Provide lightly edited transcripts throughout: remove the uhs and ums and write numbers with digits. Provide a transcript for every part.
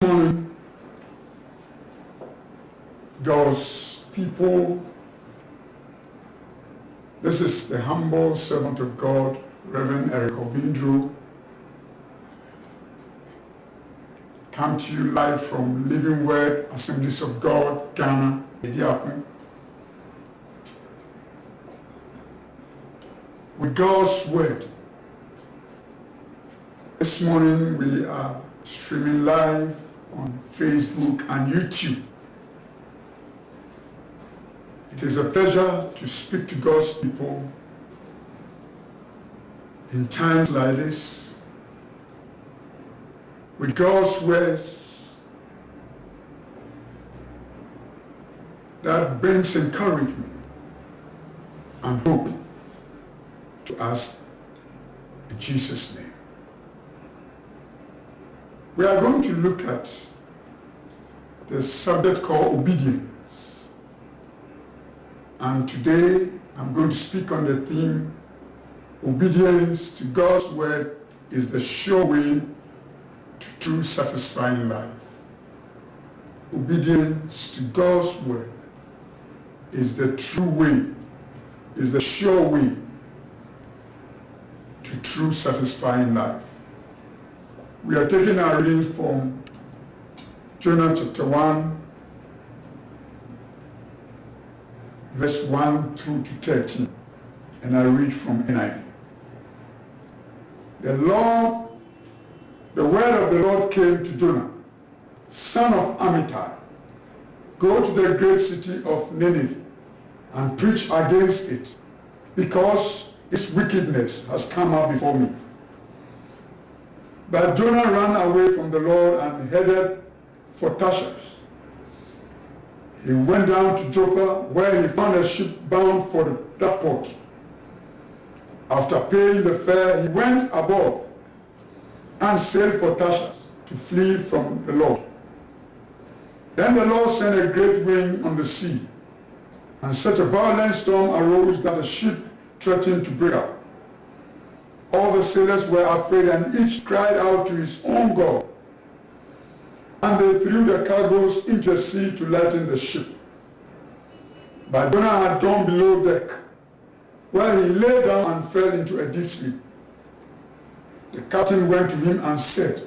Morning, God's people. This is the humble servant of God, Reverend Eric Obindru, come to you live from Living Word Assemblies of God, Ghana, Ediapo. With God's Word. This morning we are streaming live on Facebook and YouTube. It is a pleasure to speak to God's people in times like this with God's words that brings encouragement and hope to us in Jesus' name. We are going to look at the subject called obedience. And today I'm going to speak on the theme, obedience to God's word is the sure way to true satisfying life. Obedience to God's word is the true way, is the sure way to true satisfying life. We are taking our readings from Jonah chapter 1, verse 1 through to 13. And I read from NIV. The word of the Lord came to Jonah, son of Amittai. Go to the great city of Nineveh and preach against it, because its wickedness has come out before me. But Jonah ran away from the Lord and headed for Tarshish. He went down to Joppa, where he found a ship bound for that port. After paying the fare, he went aboard and sailed for Tarshish to flee from the Lord. Then the Lord sent a great wind on the sea, and such a violent storm arose that the ship threatened to break up. All the sailors were afraid, and each cried out to his own God. And they threw the cargoes into the sea to lighten the ship. But Jonah had gone below deck, where he lay down and fell into a deep sleep. The captain went to him and said,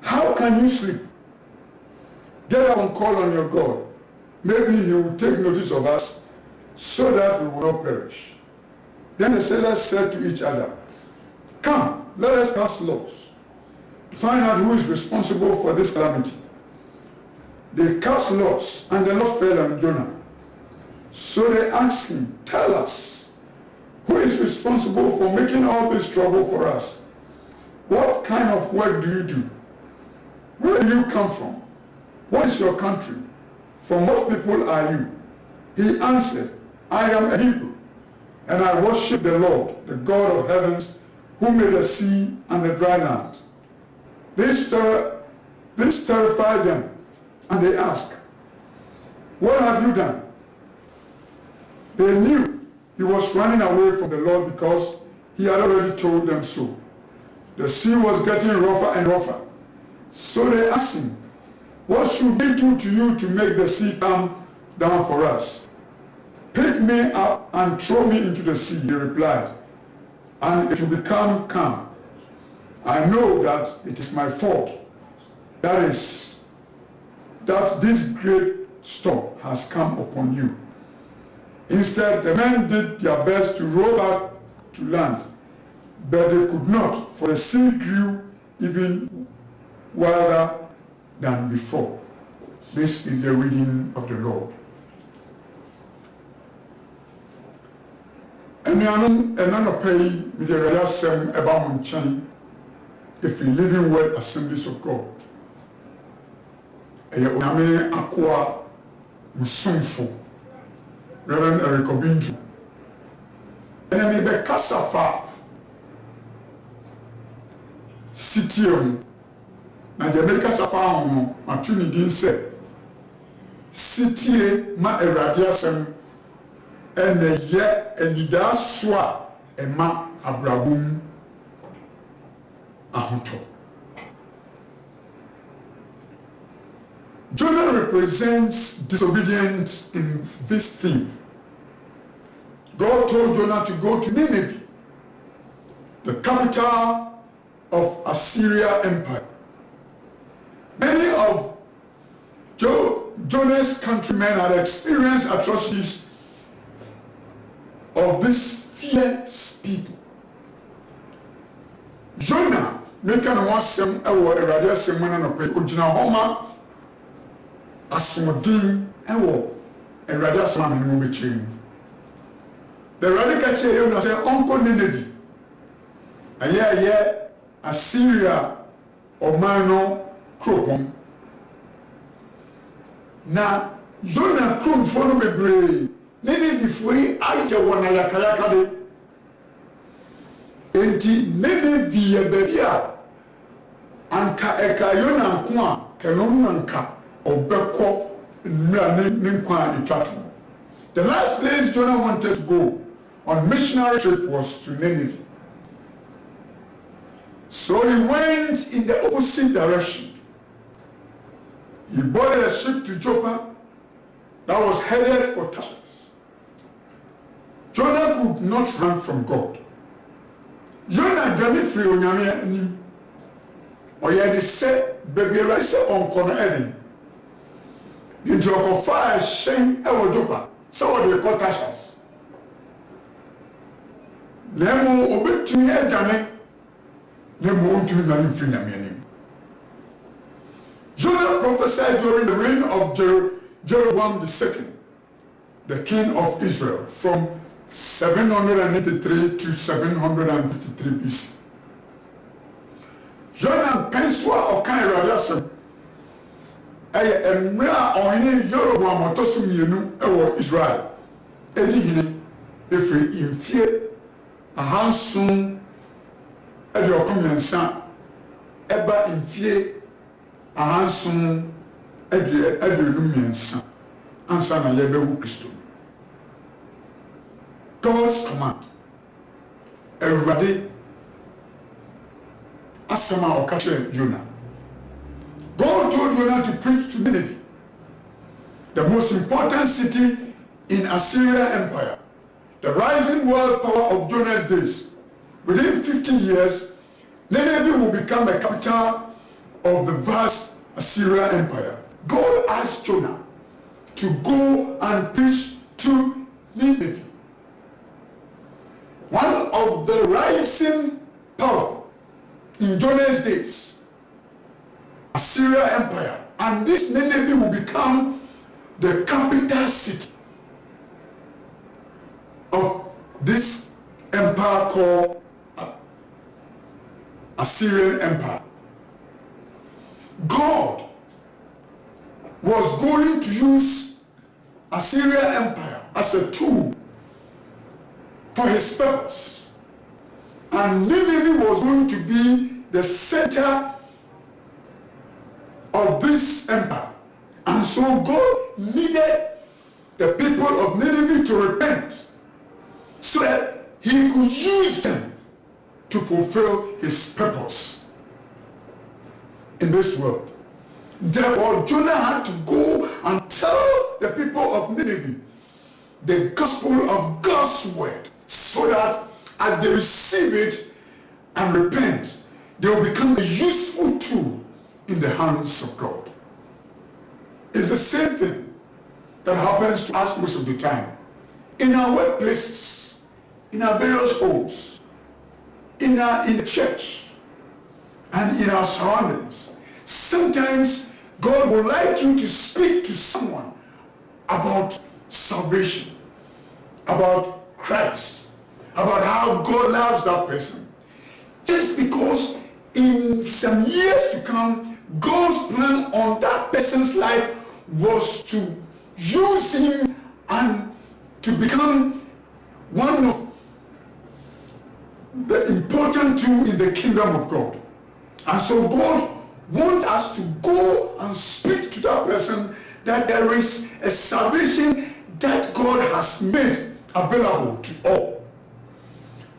"How can you sleep? Get up and call on your God. Maybe he will take notice of us, so that we will not perish." Then the sailors said to each other, "Come, let us cast lots to find out who is responsible for this calamity." They cast lots, and the lot fell on Jonah. So they asked him, "Tell us, who is responsible for making all this trouble for us? What kind of work do you do? Where do you come from? What is your country? From what people are you?" He answered, "I am a Hebrew, and I worship the Lord, the God of heavens, who made the sea and the dry land." This terrified them, and they asked, "What have you done?" They knew he was running away from the Lord, because he had already told them so. The sea was getting rougher and rougher. So they asked him, "What should we do to you to make the sea come down for us?" "Pick me up and throw me into the sea," he replied, "and it will become calm. I know that it is my fault, that this great storm has come upon you." Instead, the men did their best to row back to land, but they could not, for the sea grew even wilder than before. This is the reading of the Lord. Anuanom, ɛna nɔpa yi, mede Awurade asɛm ɛba mo nkyɛn ɛfiri Living Word Assemblies of God. Ɛyɛ Onyame akoa musomfo, Reverend Eric Obindru. Ɛna mebɛkasa fa sitie mu, na deɛ mekasa fa ho no, mato ne din sɛ sitie ma Awurade asɛm ɛna yɛ anidaa so a ɛma abrabɔ mu ahotɔ. Jonah represents disobedience in this theme. God told Jonah to go to Nineveh, the capital of Assyria Empire. Many of Jonah's countrymen had experienced atrocities of these fierce people. Jonah meka no wasɛm ɛwɔ Awurade asɛm mu na nɔpɛ ogyina hɔ ma asoɔden ɛwɔ Awurade asɛm a mene mu bɛkyerɛ mu. Awurade ka kyerɛ Jonah sɛ ɔnkɔ Nineveh, ɛyɛ Assyria ɔman no kuropɔn. Na Jonah kuromfoɔ no bebree Ninevifoɔ yi ayɛ wɔn ayakayaka de. Enti Nineveh yɛ baabi a anka ɛka Jonah nko a kɛnom na nka ɔbɛkɔ nnura ne nkwa a etwa to. The last place Jonah wanted to go on missionary trip was to Nineveh. So he went in the opposite direction. He boarded a ship to Joppa that was headed for Tarshish. Jonah could not run from God. Jonah dani firi onyame anim. Ɔyɛ de sɛ baabi a sɛ ɔnkɔ no ɛden. Nti ɔkɔfa ɛhyɛn ɛwɔ Joppa sɛ ɔde kɔ Tarshish. Na mmom obɛtumi adwane na mmom ɔntumi dwane mfiri nyame anim. Jonah prophesied during the reign of Jeroboam II, the king of Israel, from 783 to 753 BC. Jonah pensua ɔka Awurade asɛm ɛyɛ mmerɛ a ɔhene Jeroboam ɔtɔ so mmienu ɛwɔ Israel ɛdi hene ɛfiri mfie 700 ɛde ɔkɔmmiɛnsa ɛba mfie 700 aduonum mmiɛnsa ansa na yɛbɛwu Kristo. God's command. Awurade asɛm a ɔka kyerɛ Jonah. God told Jonah to preach to Nineveh, the most important city in Assyria Empire, the rising world power of Jonah's days. Within 50 years, Nineveh will become a capital of the vast Assyria Empire. God asked Jonah to go and preach to Nineveh, one of the rising power in Jonah's days, Assyria Empire, and this Nineveh will become the capital city of this empire called Assyrian Empire. God was going to use Assyria Empire as a tool for his purpose, and Nineveh was going to be the center of this empire. And so God needed the people of Nineveh to repent so that he could use them to fulfill his purpose in this world. Therefore, Jonah had to go and tell the people of Nineveh the gospel of God's word, so that as they receive it and repent, they will become a useful tool in the hands of God. It's the same thing that happens to us most of the time. In our workplaces, in our various homes, in the church, and in our surroundings. Sometimes God would like you to speak to someone about salvation, about Christ, about how God loves that person. Just because in some years to come, God's plan on that person's life was to use him and to become one of the important two in the kingdom of God. And so God wants us to go and speak to that person that there is a salvation that God has made available to all.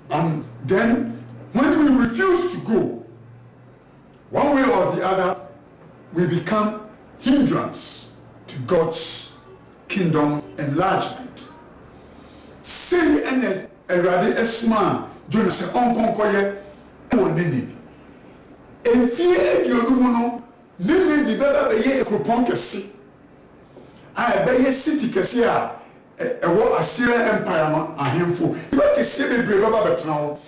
And then when we refuse to go, one way or the other, we become hindrance to God's kingdom enlargement. Say and Erade Esma, Jonas Onkonkoye, or Nineveh. And fear Edionuno, Nineveh Baba Baye Ekropon Kesi. I Baye City Kesia, a war Assyria Empire, a handful. You can see the Baba Betnao.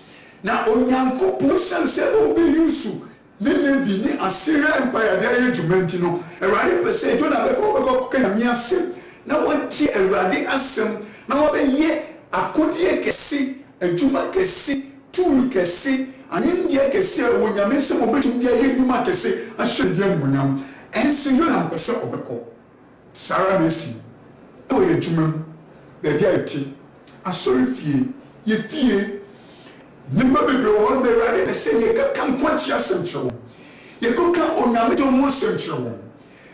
Now, Onyanko Pusan said, "Oh, be useful." Nineveh, ni Assyria Empire, there is Jumentino. Erade per se, don't have a coca sim. Now, one tea Erade Assem. Now, ye a could see, a Juma Kessi, Tool Kessi, an India Kessi, when you miss some of India, you might say, I should young Munam, and so you are person of the call. Sarah Messi, oh, ye Juman, the deity. I sorry fear, ye fear. Nimba be on the right and say, you can't quench your central. You could come on your middle more central.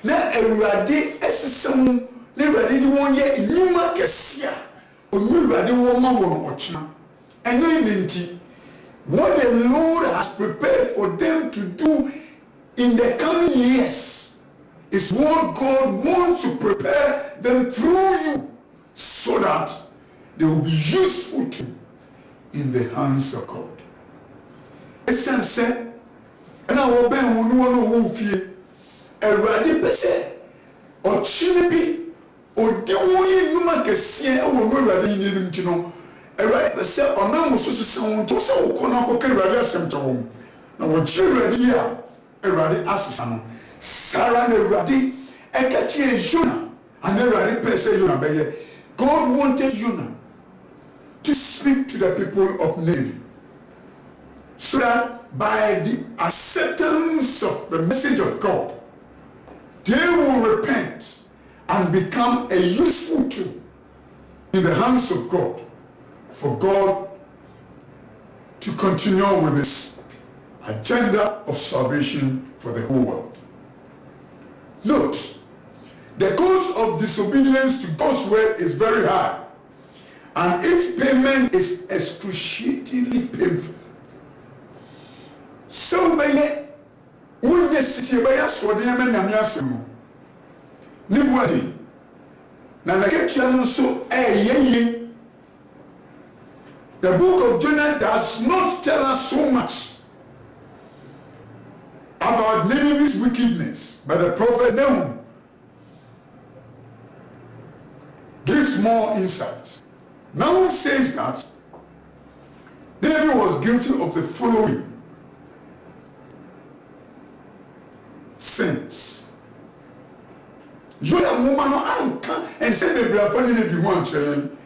Now, a radi as some never did 1 year in Numa Kessia, or you radi woman watching. And then, what the Lord has prepared for them to do in the coming years is what God wants to prepare them through you so that they will be useful to in the hands of God. Esan said, and I will bear one fear a radi pese or chinibi or dewoye numa kesia or no radi in him. A radi pese or no sound to so conoko radi symptom. Now what children here a radi assassin. Sarah ne radi ekachi Jonah and the radi pese Jonah beye. God wanted Jonah to speak to the people of Nineveh, so that by the acceptance of the message of God, they will repent and become a useful tool in the hands of God, for God to continue with His agenda of salvation for the whole world. Note, the cost of disobedience to God's word is very high, and its payment is excruciatingly painful. So many unye city baya so de me nyame asem ni buadi na leketua no so yeye. The book of Jonah does not tell us so much about Nineveh's wickedness, but the prophet Nahum gives more insight. Nahum says that Nineveh was guilty of the following sins. Jonah mumano anka and said the brafani Nineveh one children.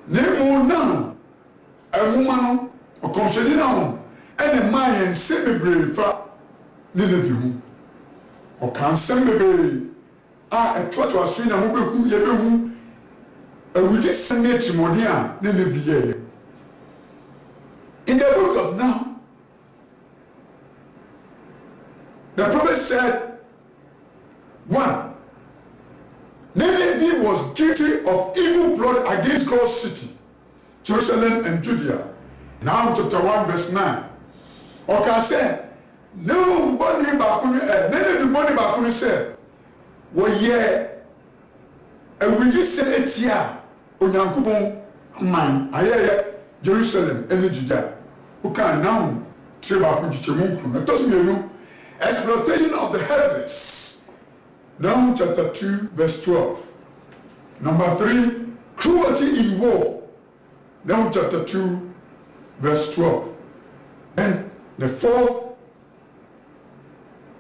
Nemo now a mumano or conshedina and a man and said the brafa Nineveh or can send the baby. A twat was seen a mobile yebehu. We just send it to Monia, Nineveh. In the book of Now, the prophet said, 1. Nineveh was guilty of evil plot against God's city, Jerusalem and Judea. Now chapter 1 verse 9. Or can say, no body bakuni, Nineveh body bakuni said, well, yeah, and we just said it here. Onyankopon man ayeye Jerusalem and Judea who can now trade back to Chichemunkru. It doesn't mean exploitation of the helpless. Now chapter 2 verse 12. Number 3, cruelty in war. Now chapter 2 verse 12. And the 4th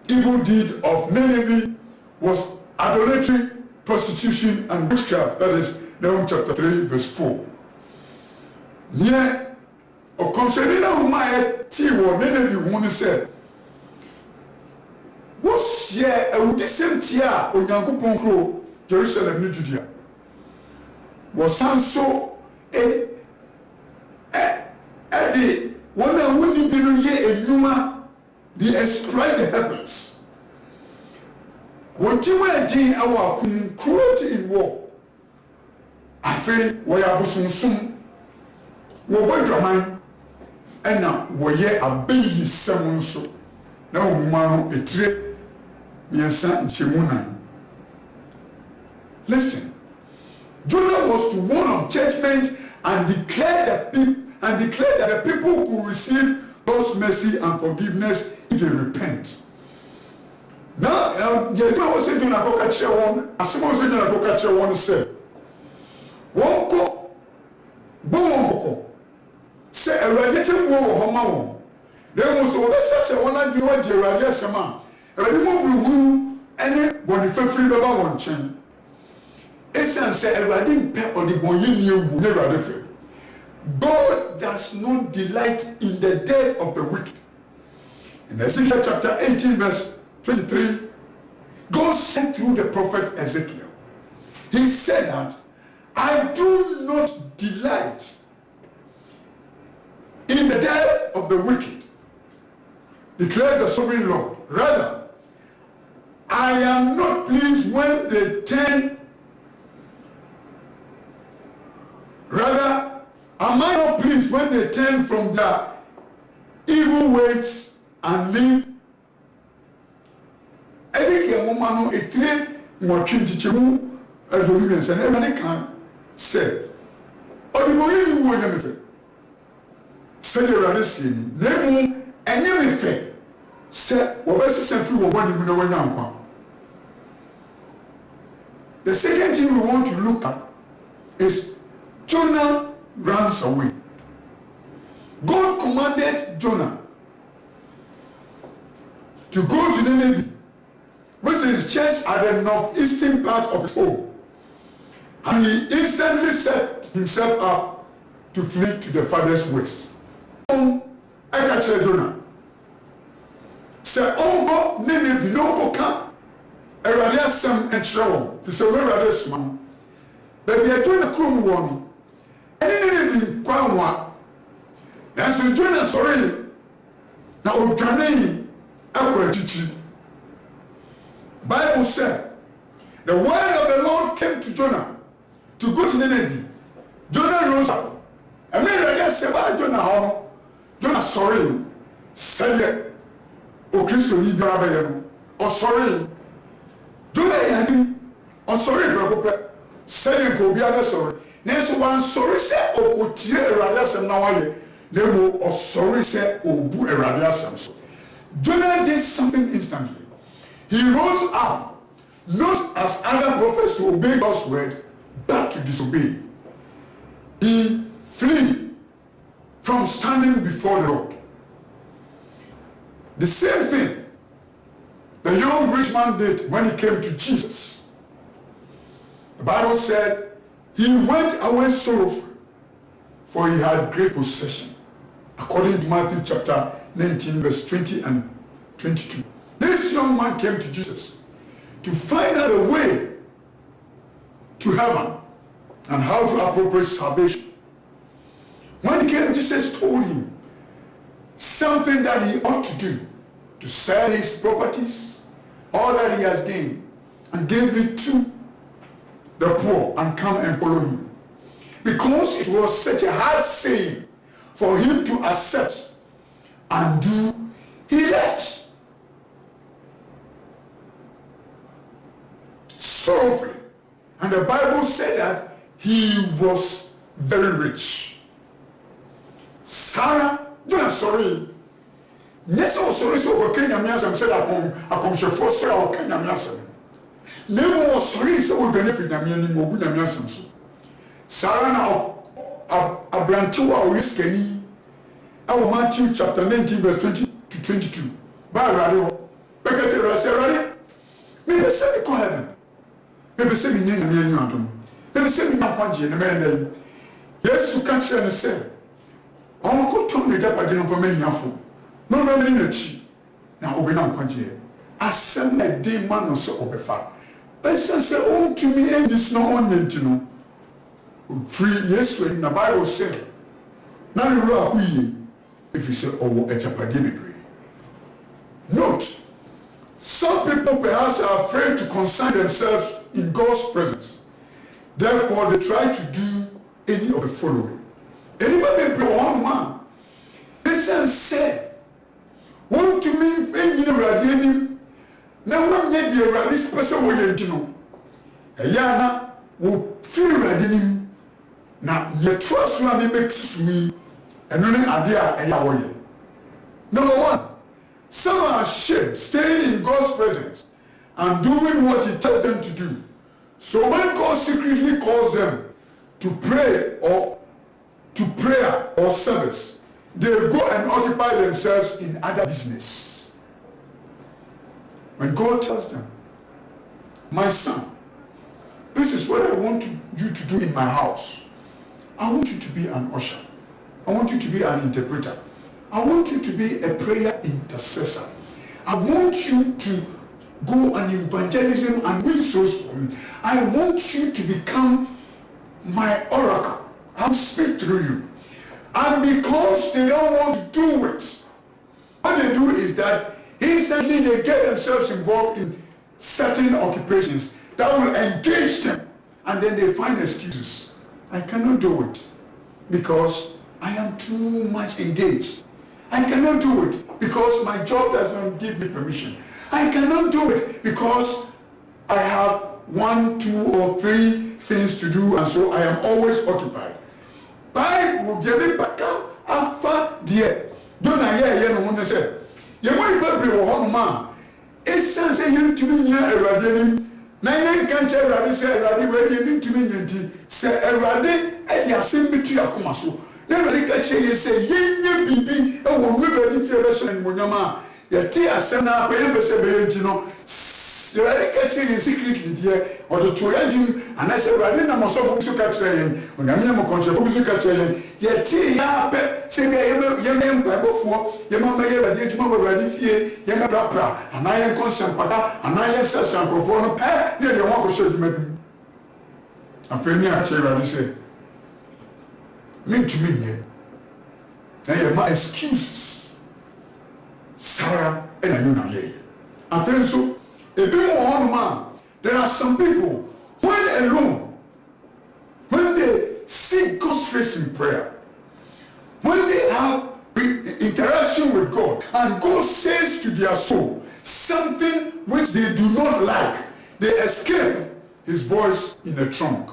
evil deed of Nineveh was idolatry, prostitution and witchcraft. That is Nahum chapter 3 verse 4. Yeah, or concerning my tea or Nineveh woman said, what's here a decent year on Yankupon Crow, Jerusalem, New Judea? Was so a the one that wouldn't be a Numa, the exploit the helpless. What you were doing our cruelty in war. I feel we are busum we were draman and now we are baby seven so now mano a trip, Miansa and Chimunan, Listen, Jonah was to warn of judgment and declare that the people could receive God's mercy and forgiveness if they repent. Now, Jonah was saying, Jonah go catch one. As soon as Jonah go catch one, say, "One go, boom, say a relative war, homo." There was over such a one that you want to rally some man. Remove any body for free about one chain. Essence say a riding pet or the boy you never different. God does not delight in the death of the wicked. In Ezekiel chapter 18, verse 23, God said through the prophet Ezekiel, he said that, "I do not delight in the death of the wicked, declares the sovereign Lord. Rather, I am not pleased when they turn. Rather, am I not pleased when they turn from their evil ways and live?" I think a woman who trained more Chinchimu and the women and everyone can say, "Oh, the boy you will never say the Radissi, Nemo, and never fail. Say, what was the same through what you know now?" The second thing we want to look at is Jonah runs away. God commanded Jonah to go to Nineveh, which is just at the northeastern part of his home. And he instantly set himself up to flee to the farthest west. I catch Jonah. Say, "Ongo Nineveh, no coca." Eradi asem enchrewo. Ti se we eradi asem. Baby a Jonah krom wo. Nineveh kwanwa. Nanso Jonah sorry. Na odwane akwa chichi. Bible said, the word of the Lord came to Jonah to go to Nineveh. Jonah rose up. And then I said, Jonah sorry. Said, "O Christo, you are or sorry." Jonah yani, or sorry, brother. Said, "Go be other sorry." Next one sorry, say, "O Cotier Radiasam now." Nemo or sorry, say, "O Bu Radiasam." Jonah did something instantly. He rose up, not as other prophets to obey God's word, but to disobey. He flee from standing before the Lord. The same thing the young rich man did when he came to Jesus. The Bible said he went away sorrowful, for he had great possession, according to Matthew chapter 19, verse 20 and 22. This young man came to Jesus to find out a way to heaven and how to appropriate salvation. When he came, Jesus told him something that he ought to do, to sell his properties, all that he has gained, and give it to the poor and come and follow him. Because it was such a hard saying for him to accept and do, he left sorrowfully. And the Bible said that he was very rich. Sarah, Jonah sorry. Yes, I sorry, so Kenya Miasam said, I come to force or Kenya Miasam. Never was sorry, so we benefit Namian Mobu Namiasam. Sarah now, a brantua or Iskeni, our Matthew chapter 19, verse 20 to 22. By Radio, Becca Sarah, maybe say go heaven. Maybe say me name me antum. Maybe say me napanji and man. Yes, you can't share and say. I'm going to the Japan for many yafo. No man in the chi. Now obina panji. Asem a day man or so obefa. Listen say on to me and this no one no. Free yes when the Bible said. Now you are who if you say oh a Japan. Note, some people perhaps are afraid to consign themselves in God's presence. Therefore, they try to do any of the following. Anybody be one man. Listen, say, want to mean when you know radiating. Now, one day, this person will you know. Yana will feel ready. Now, you trust you and makes me and only idea and way. Number one, some are ashamed, staying in God's presence and doing what He tells them to do. So when God secretly calls them to pray or to prayer or service, they go and occupy themselves in other business. When God tells them, my son, this is what I want you to do in my house. I want you to be an usher. I want you to be an interpreter. I want you to be a prayer intercessor. I want you to go on evangelism and win souls for me. I want you to become my oracle. I'll speak through you. And because they don't want to do it, what they do is that instantly they get themselves involved in certain occupations that will engage them, and then they find excuses. I cannot do it because I am too much engaged. I cannot do it because my job does not give me permission. I cannot do it because I have 1, 2, or 3 things to do, and so I am always occupied. Bible dey back afa deɛ dona yɛ no ho ne sɛ yɛ mo nipa bi wɔ hɔ no ma esan sɛ yɛntumi nyina Awurade anim na yɛnka nkyɛ Awurade sɛ Awurade wɔ yɛ ntumi nyinti sɛ Awurade ɛde asɛm bi tu akoma so na Awurade ka kyerɛ yɛ sɛ yɛnyɛ bibi ɛwɔ mmebadi fie bɛhyɛ animonyam a yɛte asɛm na apɛ yɛmpɛ sɛ bɛyɛ nti no Awurade ka kyerɛ yɛn secretly deɛ ɔde to yɛdim anasɛ Awurade nam ɔsɔfo so ka kyerɛ yɛn onyame yɛ mɔkɔnhyɛfo so ka kyerɛ yɛn yɛte yɛapɛ sɛ yɛmɛ mpaebɔfoɔ yɛma mɛyɛ Awurade adwuma wɔ Awurade fie yɛmɛ prapra anaa yɛnkɔ nsɛmpada anaa yɛsɛsɛ nkurɔfoɔ no pɛ ne yɛde wɔn akɔhyɛ adwuma bi mu afei ne akyerɛ Awurade sɛ mentumi nyɛ na yɛma excuses Sarah ɛna ne na yɛyɛ afei nso there are some people, when alone, when they seek God's face in prayer, when they have interaction with God, and God says to their soul something which they do not like, they escape His voice in a trunk.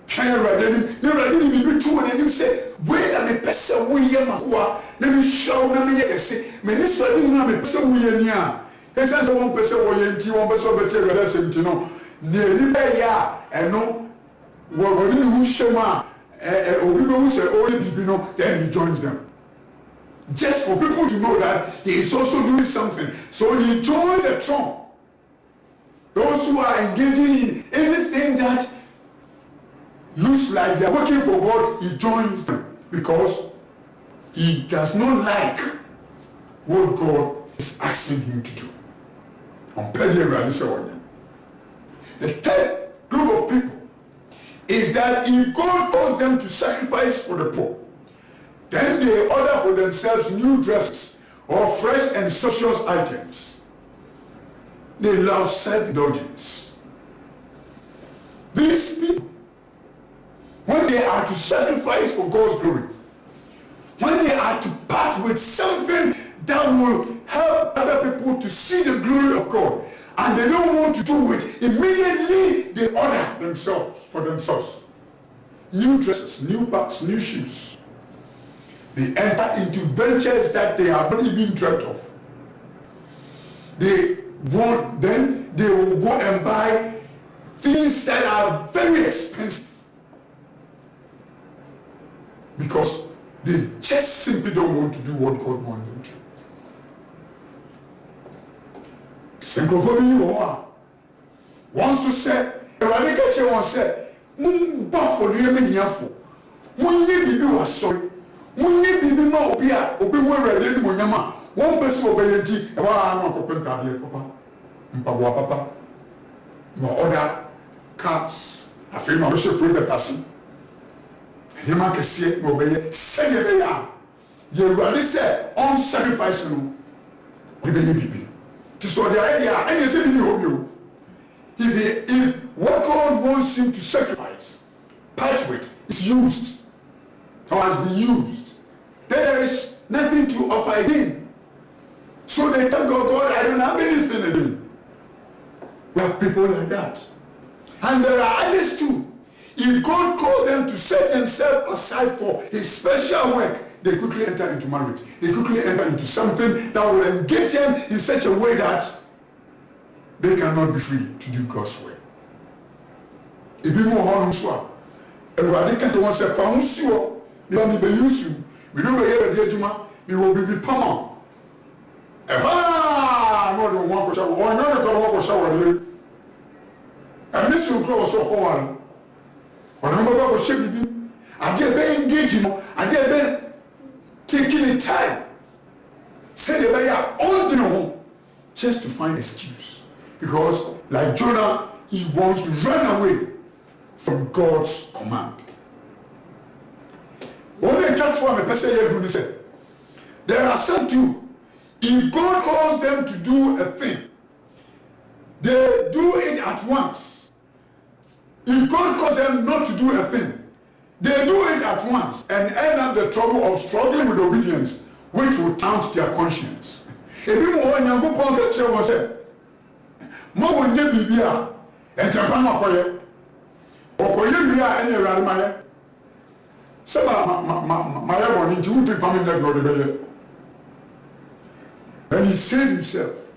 Try Radin, never did be true and him say, when I'm a person, William Aqua, let me show them a say, Minister didn't have a person William Ya. He says, 1 person, 1 person, but you know, nearly ya, and no, what who Shema, or people who say, oh, you know, then he joins them. Just for people to know that he is also doing something. So he joins the trunk. Those who are engaging in anything that looks like they are working for God, he joins them because he does not like what God is asking him to do. The third group of people is that if God calls them to sacrifice for the poor, then they order for themselves new dresses or fresh and sumptuous items. They love self-indulgence. These people, when they are to sacrifice for God's glory, when they are to part with something that will help other people to see the glory of God, and they don't want to do it, immediately they order themselves for themselves. New dresses, new bags, new shoes. They enter into ventures that they have not even dreamt of. Then they will go and buy things that are very expensive. Because they just simply don't want to do what God wants them to. Synchrophobia wants to say, Eradicate wants to say, Buffalo, Yemiafo, Munye Bibi was sorry, Munye Bibi no Obia, Obi Munyama, 1 person obeying, and 1 open Papa, Mpabwa Papa, no other cars. I feel my worship with the person. You make a say, no be say you really say on sacrifice no. We be bibi. This was the idea. And you say you. If what God wants you to sacrifice, part with is used or has been used, then there is nothing to offer again. So they tell God, God, I don't have anything again. We have people like that. And there are others too. If God called them to set themselves aside for his special work, they quickly enter into marriage. They quickly enter into something that will engage them in such a way that they cannot be free to do God's work. If you know how everybody can tell us a found sure, we will be used to, we don't hear the Juma, we will be palm. Ah, no, don't want to shower, or not to walk or shower. And this will grow so hard. Or I'm about to ship you. I did be engaging, I did be taking the time. Say they are all to know just to find excuse. Because, like Jonah, he wants to run away from God's command. Only just one person here who said, there are some too. If God calls them to do a thing, they do it at once. If God calls them not to do a thing, they do it at once and end up the trouble of struggling with obedience, which will taunt their conscience. If you want to go to the church, say, "Mo will never be here." And Japan for you, or for you, we are any around my. Say, my own into who family that God. And he saved himself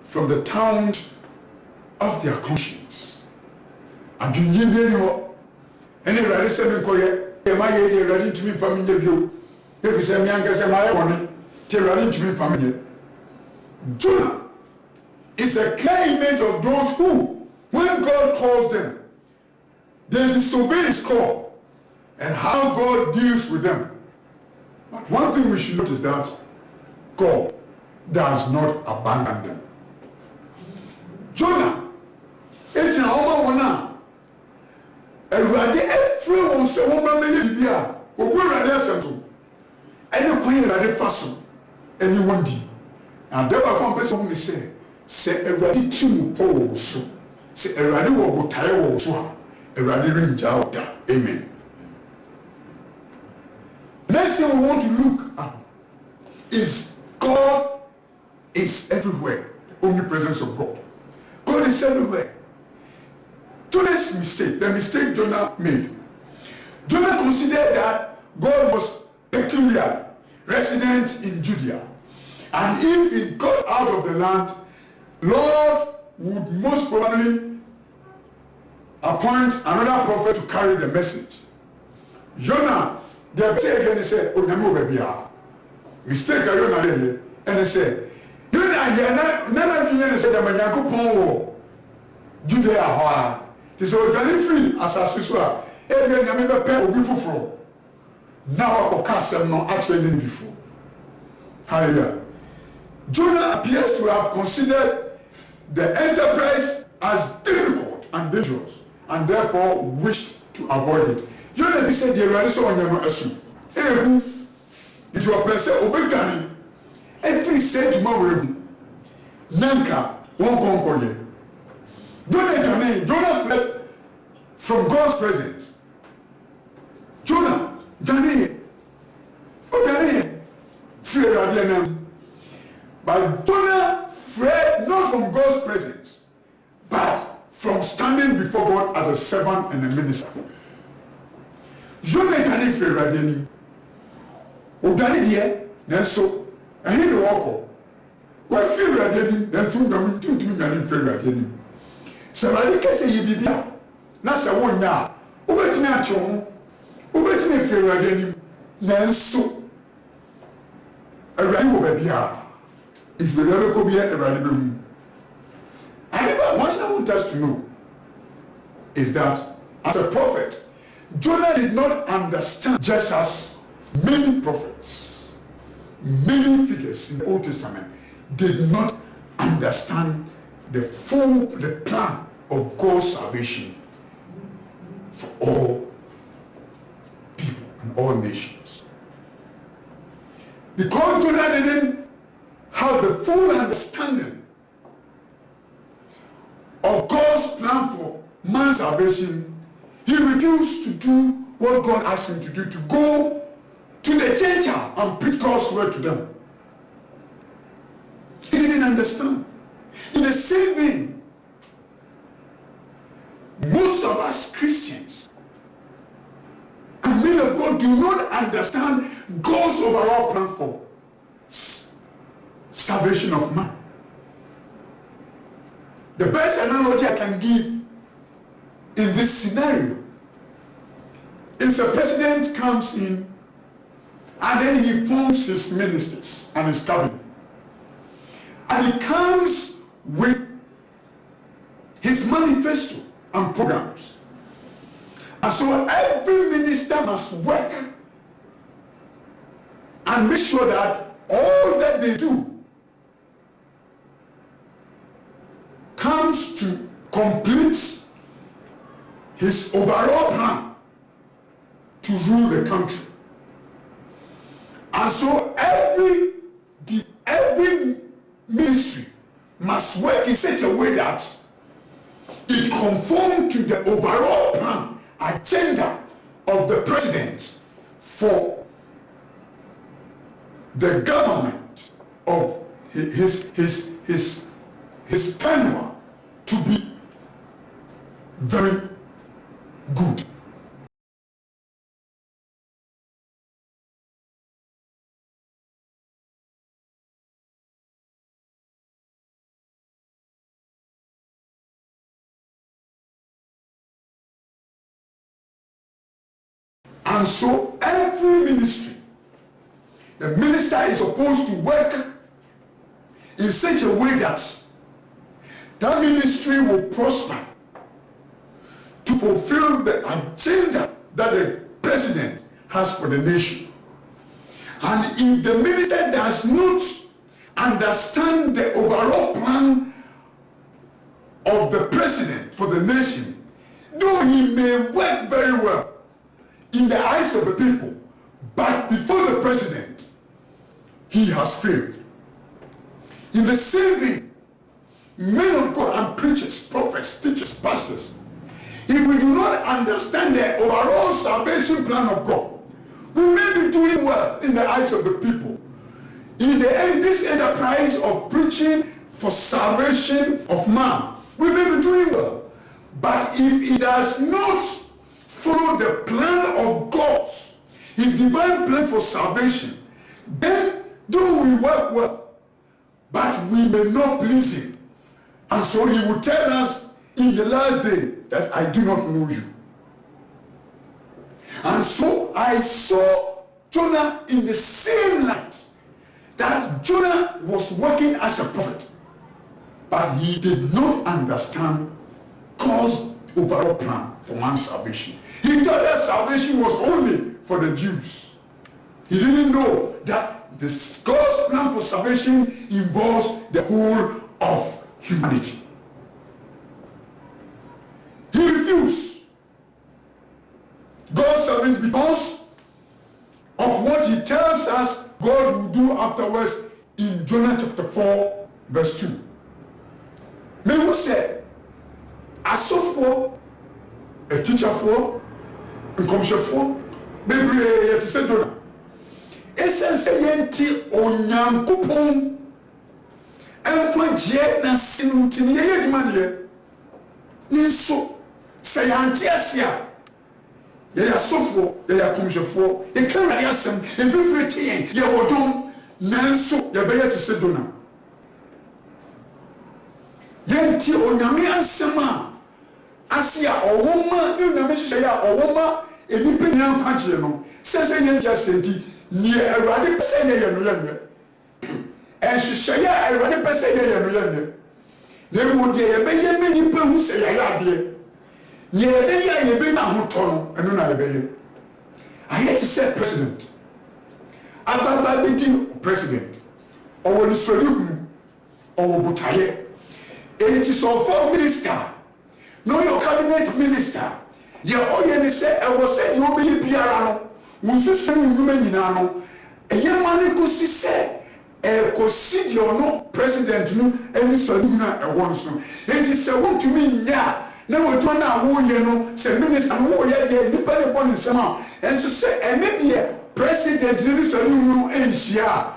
from the taunt of their conscience. And you need to any ready seven koye, am I ready to be family? If you say, Yanka, say, my own, tell ready to be family. Jonah is a clear image of those who, when God calls them, they disobey his call and how God deals with them. But one thing we should notice is that God does not abandon them. Jonah, it's an over everybody, everyone said, "Woman, may be here." We're ready to settle. Any queen ready fast, anyone did. And there are one person who say, "Everybody, Chimu Paul, so say, everybody will go tired also. Everybody ring out." Amen. Next thing we want to look at is God is everywhere. The omnipresence of God. God is everywhere. Jonah's mistake, the mistake Jonah made. Jonah considered that God was peculiar, resident in Judea. And if he got out of the land, Lord would most probably appoint another prophet to carry the message. Jonah, the again said, "Oh, mistake Jonah did," and he said, "Jonah, none said that Manyaku Judea, it is organic free as a sister. Every Yamina Pen will be for now. I can't no actually before." Hallelujah. Jonah appears to have considered the enterprise as difficult and dangerous, and therefore wished to avoid it. Jonah said, "The ready so on your assume. It will press obey every sage more Nanka won't conquer. Jonah fled from God's presence. Jonah, Daniel, fear Radianam. But Jonah fled not from God's presence, but from standing before God as a servant and a minister. Jonah can fear Radianam. Udani then so, and he walk. Well, fear Radianam, then two men fear Radianam. Somebody can say you be there. That's a one now. Over to me at home. Over to me, fear again. Then so a rainbow baby. It will never be a rainbow. And what I want us to know is that as a prophet, Jonah did not understand, just as many prophets, many figures in the Old Testament did not understand the plan of God's salvation for all people and all nations. Because Jonah didn't have the full understanding of God's plan for man's salvation, he refused to do what God asked him to do, to go to the Gentile and preach God's word to them. understand. In the same vein, most of us Christians and men of God do not understand God's overall plan for salvation of man. The best analogy I can give in this scenario is a president comes in and then he forms his ministers and his cabinet. And he comes with his manifesto and programs. And so every minister must work and make sure that all that they do comes to complete his overall plan to rule the country. And so every ministry must work in such a way that it conforms to the overall plan, agenda of the president for the government of his tenure to be very good. And so every ministry, the minister is supposed to work in such a way that that ministry will prosper to fulfill the agenda that the president has for the nation. And if the minister does not understand the overall plan of the president for the nation, though he may work very well in the eyes of the people, but before the president, he has failed. In the same way, men of God and preachers, prophets, teachers, pastors, if we do not understand the overall salvation plan of God, we may be doing well in the eyes of the people. In the end, this enterprise of preaching for salvation of man, we may be doing well. But if it does not follow the plan of God, his divine plan for salvation, then though we work well, but we may not please him. And so he will tell us in the last day that I do not know you. And so I saw Jonah in the same light, that Jonah was working as a prophet, but he did not understand God's overall plan for man's salvation. He thought that salvation was only for the Jews. He didn't know that this God's plan for salvation involves the whole of humanity. He refused God's service because of what he tells us God will do afterwards in Jonah chapter 4 verse 2. May who said, asofo, a teacher for, a commissioner for, maybe a teacher Jonah. Essentially, onyam kupon, and project na sinutini ye jumaniye. Niso, say antiasia. Ye asofo, ye commissioner for, ye carry asem, ye preferring, ye wodom, nanso ye beye teacher Jonah. Yenti onyame asema asia owoma ni onyame hye ya owoma enipa nyan kwagye no sese yenti asenti ni Awurade pese ye no yanye ehye ya Awurade pese ye no yanye na mu de ye beye menipa hu se ya ade ye beye na hoto no eno na ye beye ayeti say president ababa biti president owo ni sorihu owo butaye. It is of foreign minister, no your cabinet minister. Your audience say, I was saying, you will be piano, Musu women in Ano, and young man could say, a cosidio no president, no, and Saluna at once. It is a one to me, yeah. Now, John, you know, say minister, who yet, independent born in summer, and so say, and maybe president, Saluna, and Shia.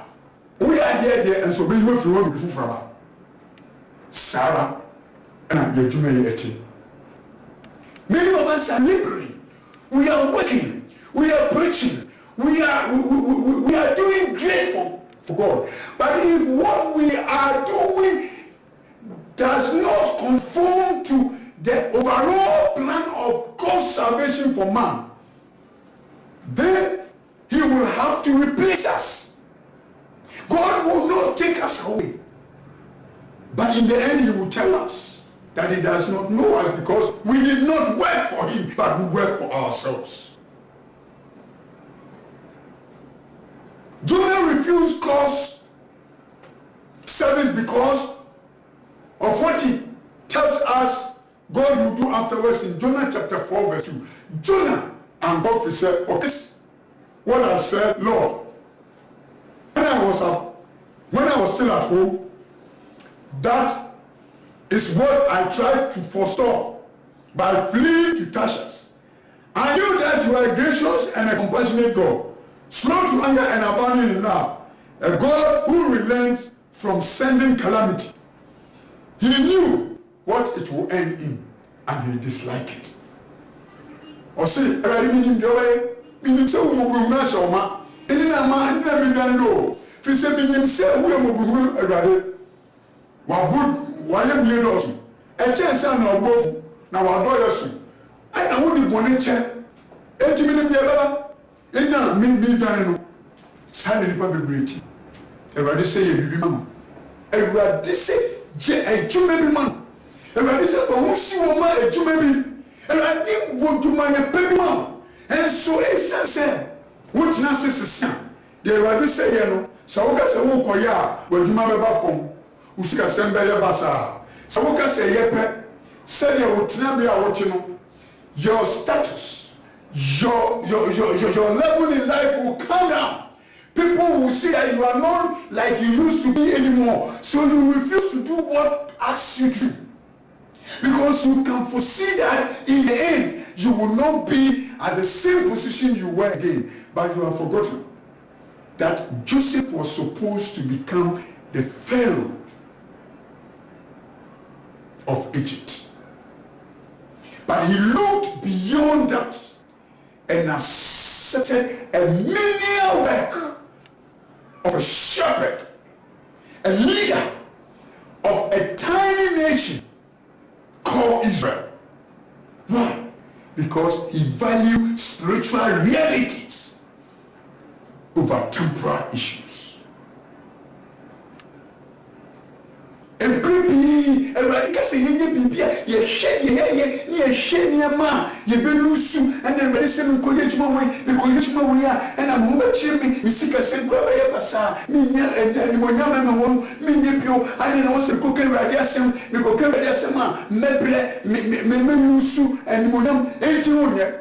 We are there, and so we will through before. Sarah, and your humanity. Many of us are laboring. We are working. We are preaching. We are doing great for God. But if what we are doing does not conform to the overall plan of God's salvation for man, then he will have to replace us. God will not take us away. But in the end, he will tell us that he does not know us because we did not work for him, but we work for ourselves. Jonah refused God's service because of what he tells us God will do afterwards in Jonah chapter 4 verse 2. Jonah and God said, okay, what I said, Lord, when I was still at home, that is what I tried to forestall by fleeing to Tarshish. I knew that you are a gracious and a compassionate God, slow to anger and abounding in love, a God who relents from sending calamity. He knew what it will end in, and he disliked it. Or say, minim se umugumna shoma, ina ma ina mi dan lo. Fi se minim se umugumna erade. Wabud wayem ledos. E chance na obofu na wado yesu. Ana wodi bone che. Enti minim de baba. Ina mi dan no. Sane ni pa bebreti. Erade se ye bibi mama. Erade se je ejuma bi man. Erade se fa wo si wo ma ejuma bi. Erade wo duma ye pebi man. And so it's what Nancy says, the Rabbi say, Sawuka say, Wokoya, when you remember from Usika Sembele Basa. Sawuka say, Yepe, say, you would not be watching your status, your level in life will come down. People will see that you are not like you used to be anymore. So you refuse to do what asks you to. Because you can foresee that in the end, you will not be at the same position you were again. But you have forgotten that Joseph was supposed to become the Pharaoh of Egypt. But he looked beyond that and accepted a menial work of a shepherd, a leader of a tiny nation called Israel. Why? Because he valued spiritual realities over temporal issues. And baby, everybody say you baby, you shed you shed your man, you be loose, and then ready to college my way, the college my way, and I'm over chimney, Missika said, go away, Passa, me and Monyama, me nephew, I don't know what's a cooking radiation, the cooking radiation, me loose, and Monam, 81.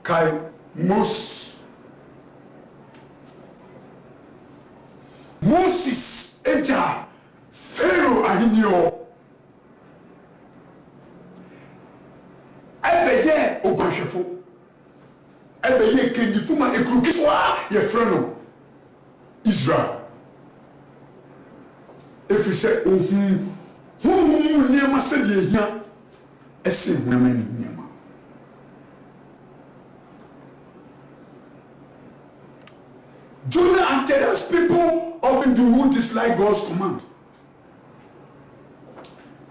Kai Moses, Eja. Pharaoh ahinyo ebeye ogbahwefo ebeye kendifuma ekurukitwa ye freno Israel if you say who niema se de ehia ese hunamani niema. Jonah acted as people often do who dislike God's command.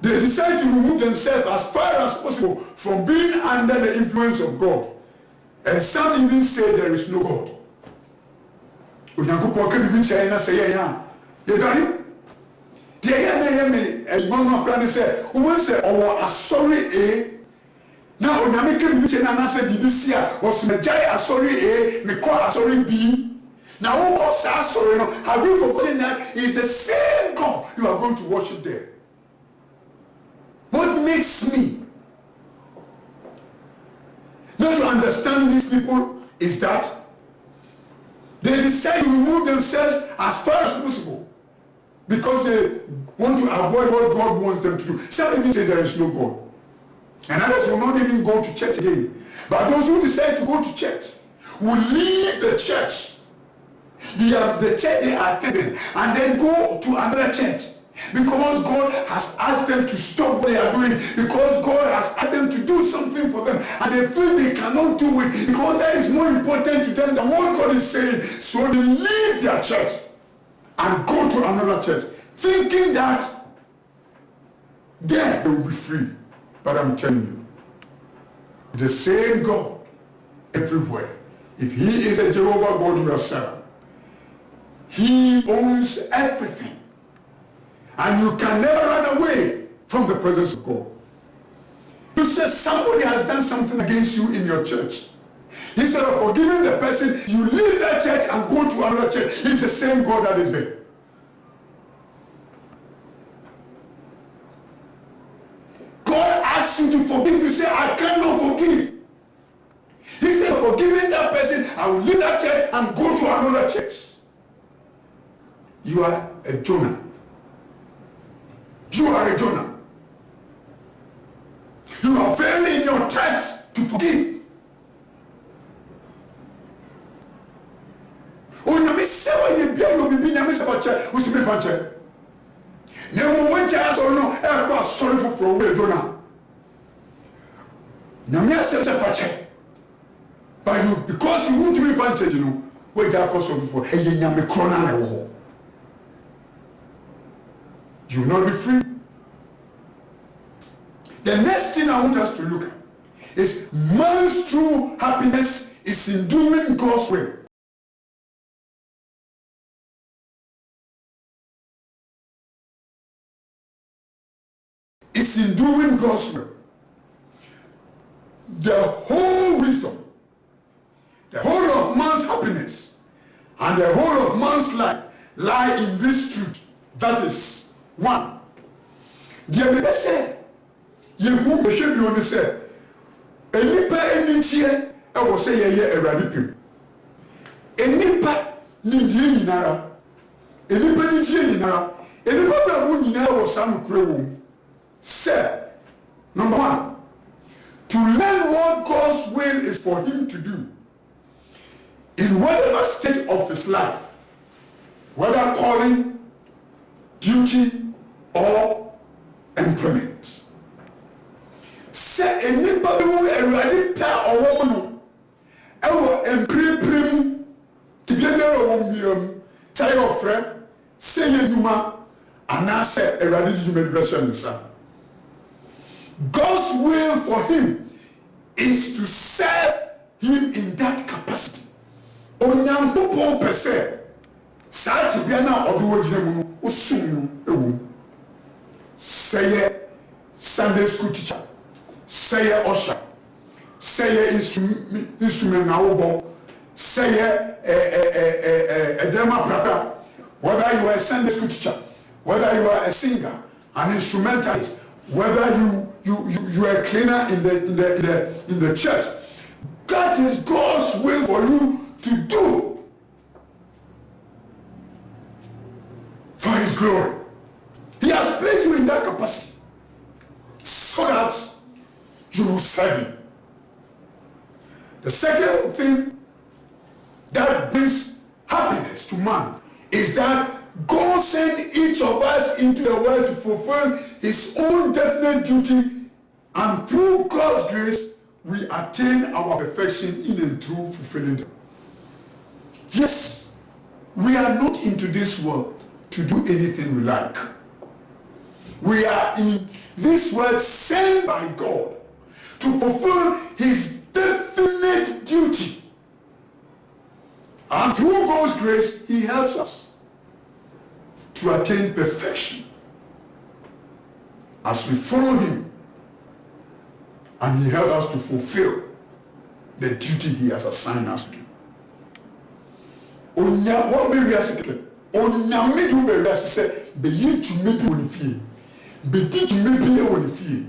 They decide to remove themselves as far as possible from being under the influence of God. And some even say there is no God. Unyankopo can be China say, yeah, you got it? The enemy, and one of them say, who say, oh, sorry, now, Unamika China said, BBC was Majai, sorry, me call sorry, B. Now, who calls sorry? Have you forgotten that it's the same God you are going to worship there? What makes me not to understand these people is that they decide to remove themselves as far as possible because they want to avoid what God wants them to do. Some even say there is no God. And others will not even go to church again. But those who decide to go to church will leave the church, the church they are attending, and then go to another church Because God has asked them to stop what they are doing. Because God has asked them to do something for them. And they feel they cannot do it. Because that is more important to them than what God is saying. So they leave their church and go to another church, thinking that there they will be free. But I'm telling you, the same God everywhere. If he is a Jehovah God you are serving, he owns everything. And you can never run away from the presence of God. You say somebody has done something against you in your church. Instead of forgiving the person, you leave that church and go to another church. It's the same God that is there. God asks you to forgive. You say, I cannot forgive. He said, forgiving that person, I will leave that church and go to another church. You are a Jonah. You are a Jonah. You are failing in your test to forgive. Onyame sewa ye bia no bibi nyame sefa che usimi fa che. Ne mo wancha so no e kwa sorry for we Jonah. Nyame sefa che. But you, because you want to be fancy, you know, we just cause of for hey nyame krona na wo. You will not be free. The next thing I want us to look at is man's true happiness is in doing God's will. It's in doing God's will. The whole wisdom, the whole of man's happiness, and the whole of man's life lie in this truth. That is one. Dear me say, you move the ship you say, any pa any cheer, I will say ye a radipim. Any pa ni nara, any pa ni cheer nara, any pa would never was some crew. Say, number one, to learn what God's will is for him to do in whatever state of his life, whether calling, duty, or employment. Say anybody who already pair or woman, I will employ to be there say your friend, say your numa, and I say a radical meditation. God's will for him is to serve him in that capacity. Onyampo per se, sa ti bia na odo wajina mu no osum ewu. Say Sunday school teacher, say usher, say instrument na obo, say a drama prata. Whether you are a Sunday school teacher, whether you are a singer, an instrumentalist, whether you are a cleaner in the church, that is God's will for you to do for his glory. He has placed you in that capacity so that you will serve him. The second thing that brings happiness to man is that God sent each of us into the world to fulfill his own definite duty, and through God's grace we attain our perfection in and through fulfilling them. Yes, we are not into this world to do anything we like. We are in this world sent by God to fulfill his definite duty. And through God's grace, he helps us to attain perfection as we follow him, and he helps us to fulfill the duty he has assigned us to. Onya what we are saying, onya me do be say be you to me on fie, be did you me on fie.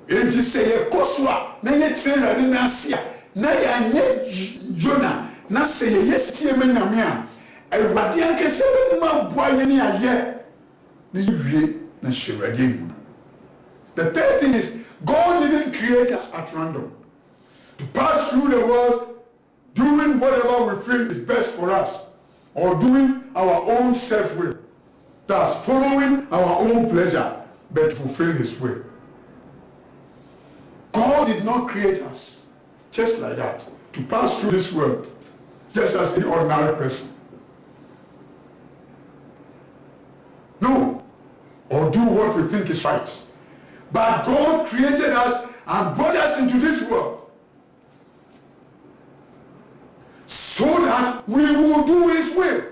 Enti say e koswa na ye trainer ni na sia na ya nye Jonah na say yes tie me nyame a Ewurade ankese ma boa ye ni aye na yiwie na hwewade ni. The third thing is God didn't create us at random to pass through the world doing whatever we feel is best for us or doing our own self-will. Thus, following our own pleasure, but to fulfill his will. God did not create us just like that, to pass through this world, just as any ordinary person. No, or do what we think is right. But God created us and brought us into this world so that we will do his will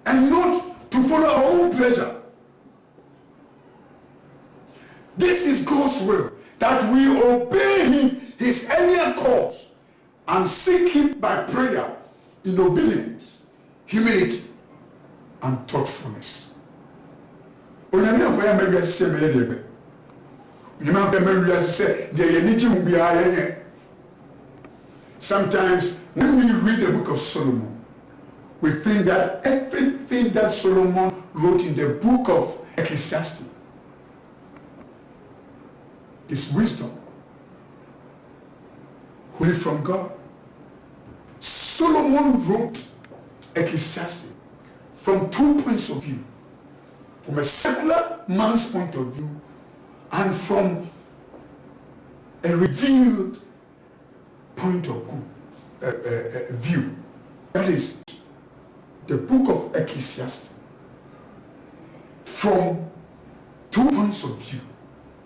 and not to follow our own pleasure. This is God's will, that we obey him, his earlier calls, and seek him by prayer in obedience, humility, and thoughtfulness. Sometimes when we read the book of Solomon, we think that everything that Solomon wrote in the book of Ecclesiastes is wisdom, wholly from God. Solomon wrote Ecclesiastes from 2 points of view, from a secular man's point of view and from a revealed point of view. That is the book of Ecclesiastes from 2 points of view.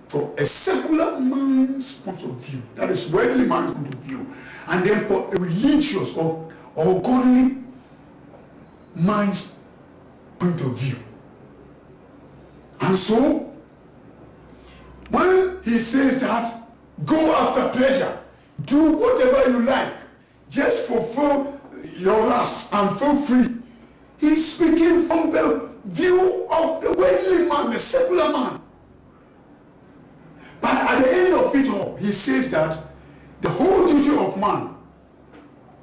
For a secular man's point of view, that is worldly man's point of view, and then for a religious or godly man's point of view. And so, when he says that, go after pleasure, do whatever you like, just fulfill your lusts and feel free, he's speaking from the view of the worldly man, the secular man. But at the end of it all, he says that the whole duty of man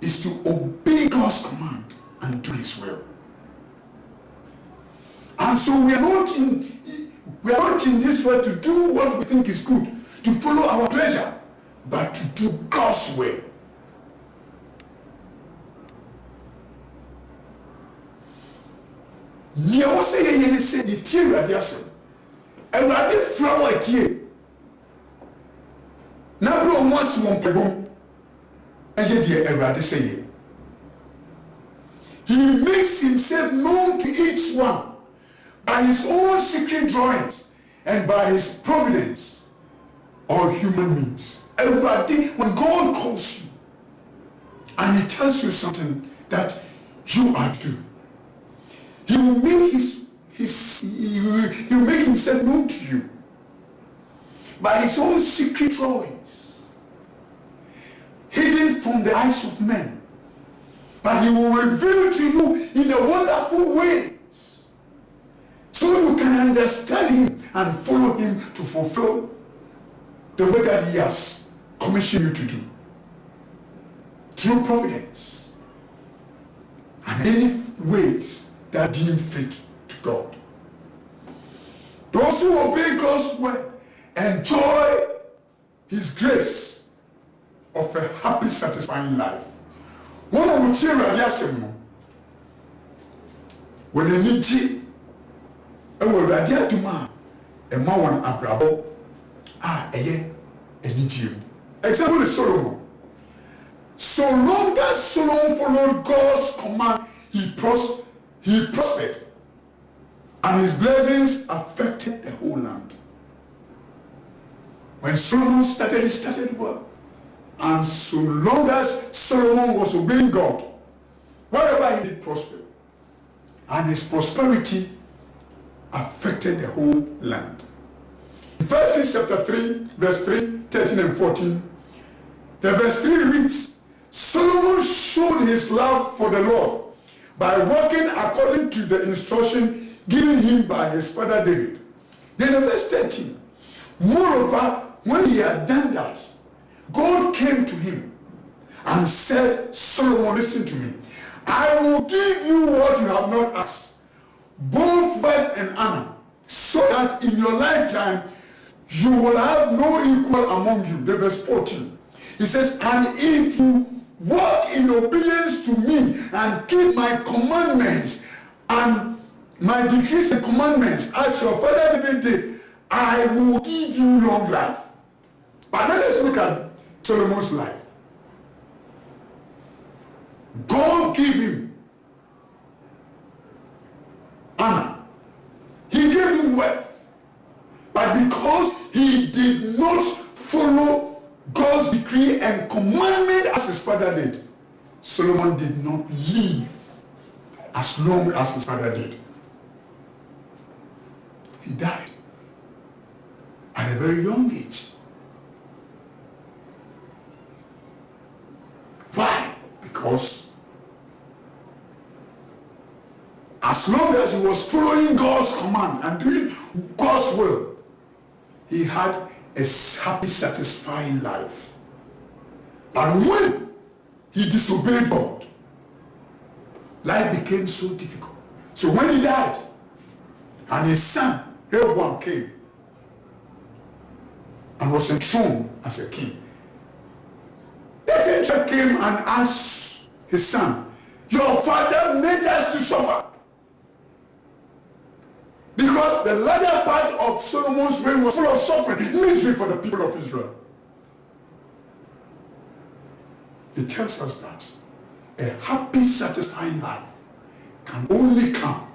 is to obey God's command and do his will. And so we are not in this world to do what we think is good, to follow our pleasure, but to do God's will. You say you say the tear at yourself. And I did flower tear. Now, bro, once one pebble, and yet, dear, ever say he makes himself known to each one by his own secret drawings and by his providence or human means. When God calls you and he tells you something that you are to do, he will make he will make himself known to you by his own secret drawings, hidden from the eyes of men. But he will reveal to you in a wonderful way, so you can understand him and follow him to fulfill the work that he has commissioned you to do. Through providence and any ways that deem fit to God. Those who obey God's word enjoy his grace of a happy, satisfying life. One of the children, when they need you, and will radia to man, and ma one abrabo, example is Solomon. So long as Solomon followed God's command, he prospered, and his blessings affected the whole land. When Solomon started, he started well. And so long as Solomon was obeying God, wherever he did prosper, and his prosperity affected the whole land. In 1 Kings chapter 3, verse 3, 13 and 14, the verse 3 reads, Solomon showed his love for the Lord by working according to the instruction given him by his father David. Then the verse 13, moreover, when he had done that, God came to him and said, Solomon, listen to me. I will give you what you have not asked, both wealth and honor, so that in your lifetime you will have no equal among you. The verse 14. He says, and if you walk in obedience to me and keep my commandments and my decrees and commandments as your father David did, I will give you long life. But let us look at Solomon's life. God gave him honor. He gave him wealth. But because he did not follow God's decree and commandment as his father did, Solomon did not live as long as his father did. He died at a very young age. Why? Because as long as he was following God's command and doing God's will, he had a happy, satisfying life. But when he disobeyed God, life became so difficult. So when he died, and his son, Rehoboam, came and was enthroned as a king, the teacher came and asked his son, your father made us to suffer. Because the latter part of Solomon's reign was full of suffering, misery for the people of Israel. It tells us that a happy, satisfying life can only come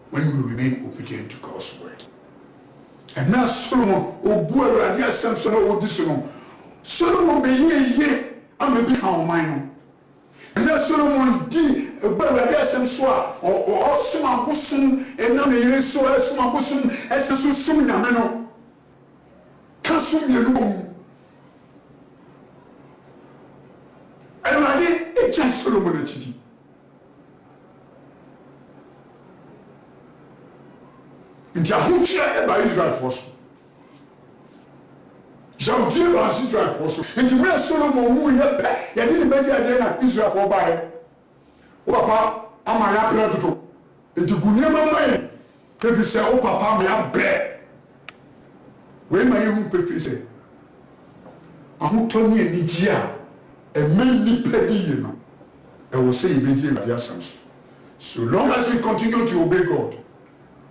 when we remain obedient to God's word. And now Solomon, Solomon be ye, and maybe how mine. And now Solomon di a brother so or some bosom, and now the so as some bosom as a sum yameno. Casum yellow. And I did it just Solomon a chitty. Nti ahokyere eba Israel force. Jawdi ba Israel force. Nti me Solomon wu ye pe, ye de be dia de na Israel for bae. O papa ama ya bre toto. Nti gunia mama ye. Kefi se o papa ma ya bre. We ma ye hu pefi se. Ahoto ni anigi a emeni pedi ye no. E wo se ye be die na dia samso. So long as we continue to obey God,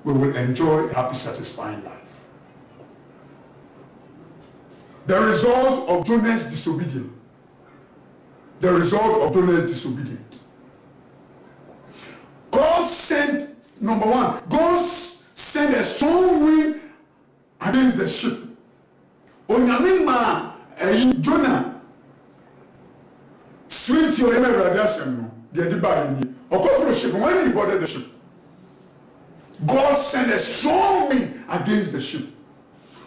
we will enjoy a happy, satisfying life. The result of Jonah's disobedience. The result of Jonah's disobedience. God sent, number one, God sent a strong wind against the ship. Onyamima Jonah swim to your emerald, the Adibari, or go for the ship. When he boarded the ship, God sent a strong wind against the ship.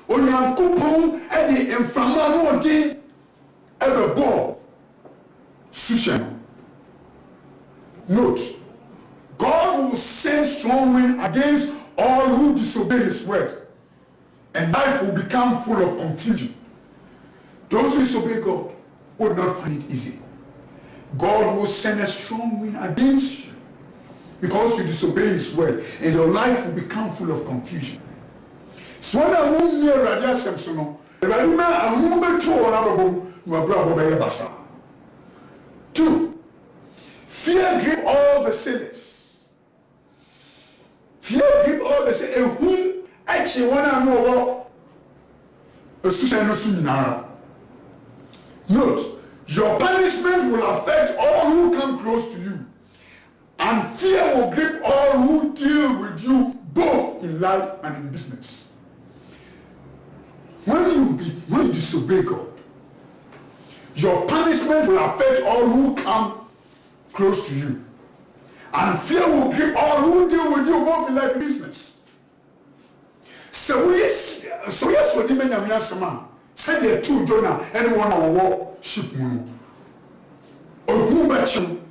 Onyankopon edi emframa no odi ebebo sushen. Note, God will send strong wind against all who disobey his word, and life will become full of confusion. Those who disobey God will not find it easy. God will send a strong wind against you because you disobey his word, and your life will become full of confusion. So when I won't near Radia Samson, I remember 2. Fear grip all the sinners. Fear grip all the sinners. And whom actually want to know what? Note, your punishment will affect all who come close to you, and fear will grip all who deal with you both in life and in business. When you disobey God, your punishment will affect all who come close to you, and fear will grip all who deal with you both in life and business. So yes, what do you mean? Send there to Jonah and one of war ship moon. Or who bet you?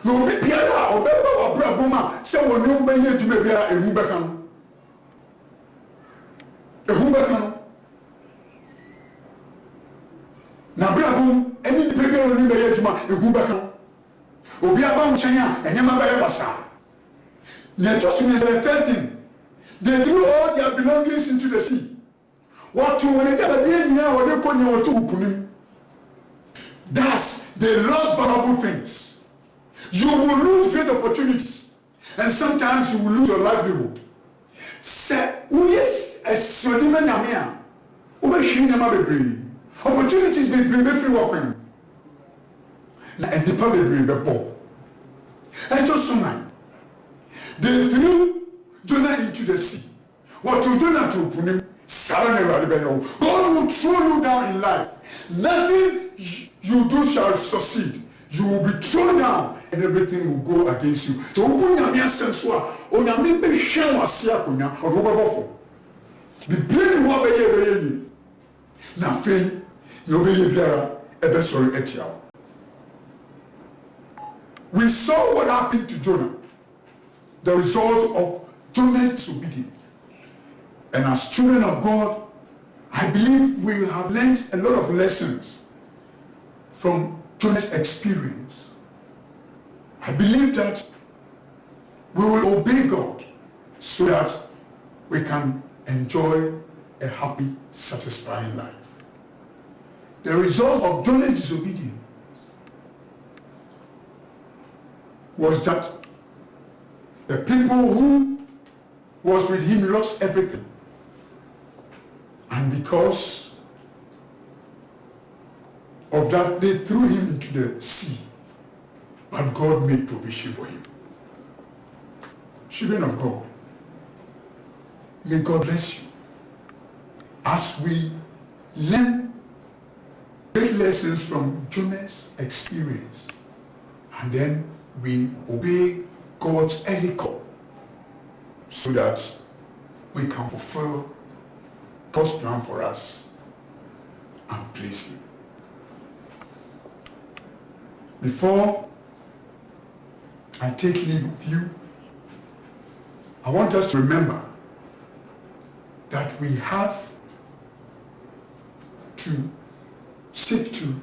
No, be Piana or Beba or Brabuma, say when you may need to maybe a Hubecan. A Hubecan. Now, Brabum, any baby in the Yajima, a Hubecan. Or be about China and Yamaba Bassa. Netosin is a 13. They threw all their belongings into the sea. What to when they now or they couldn't to Thus, they lost valuable things. You will lose great opportunities. And sometimes you will lose your livelihood. Opportunities be bring free working. And the public bring the ball. And just so they threw Jonah into the sea. What you do not to put him, God will throw you down in life. Nothing you do shall succeed. You will be thrown down and everything will go against you. So the blame what be nothing you be sorry. We saw what happened to Jonah, the result of Jonah's disobedience. And as children of God, I believe we have learned a lot of lessons from Jonah's experience. I believe that we will obey God so that we can enjoy a happy, satisfying life. The result of Jonah's disobedience was that the people who was with him lost everything. And because of that, they threw him into the sea. But God made provision for him. Children of God, may God bless you. As we learn great lessons from Jonah's experience, and then we obey God's early call so that we can fulfill God's plan for us and please Him. Before I take leave of you, I want us to remember that we have to stick to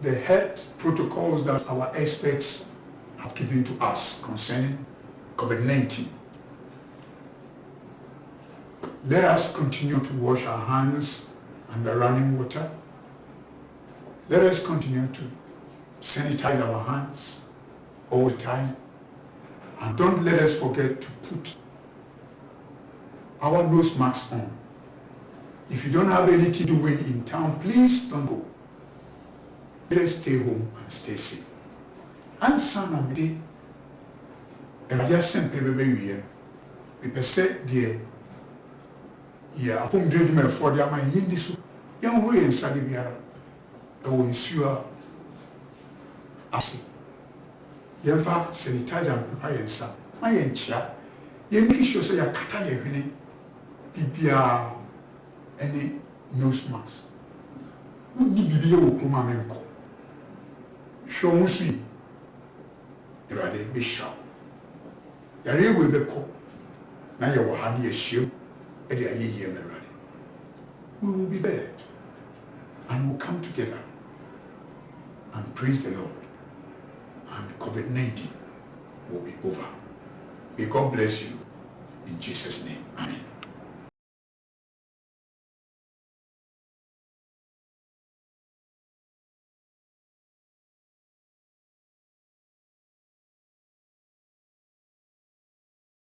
the health protocols that our experts have given to us concerning COVID-19. Let us continue to wash our hands under running water. Let us continue to sanitize our hands all the time. And don't let us forget to put our nose masks on. If you don't have anything doing in town, please don't go. Let us stay home and stay safe. And son of me, and I just sent people here. We said, dear, yeah, I come to me for the man in this young way in Sadibia. I will ensure acid. Yemfa sanitize and prepare yourself. My encha, you make sure say you cut your winning. Bibia any nose mask. Who need Bibia will come and menko. Show Musi. You are the bishop. Yare will be called. Now you will have your shield. We will be there and we'll come together and praise the Lord, and COVID-19 will be over. May God bless you in Jesus' name. Amen.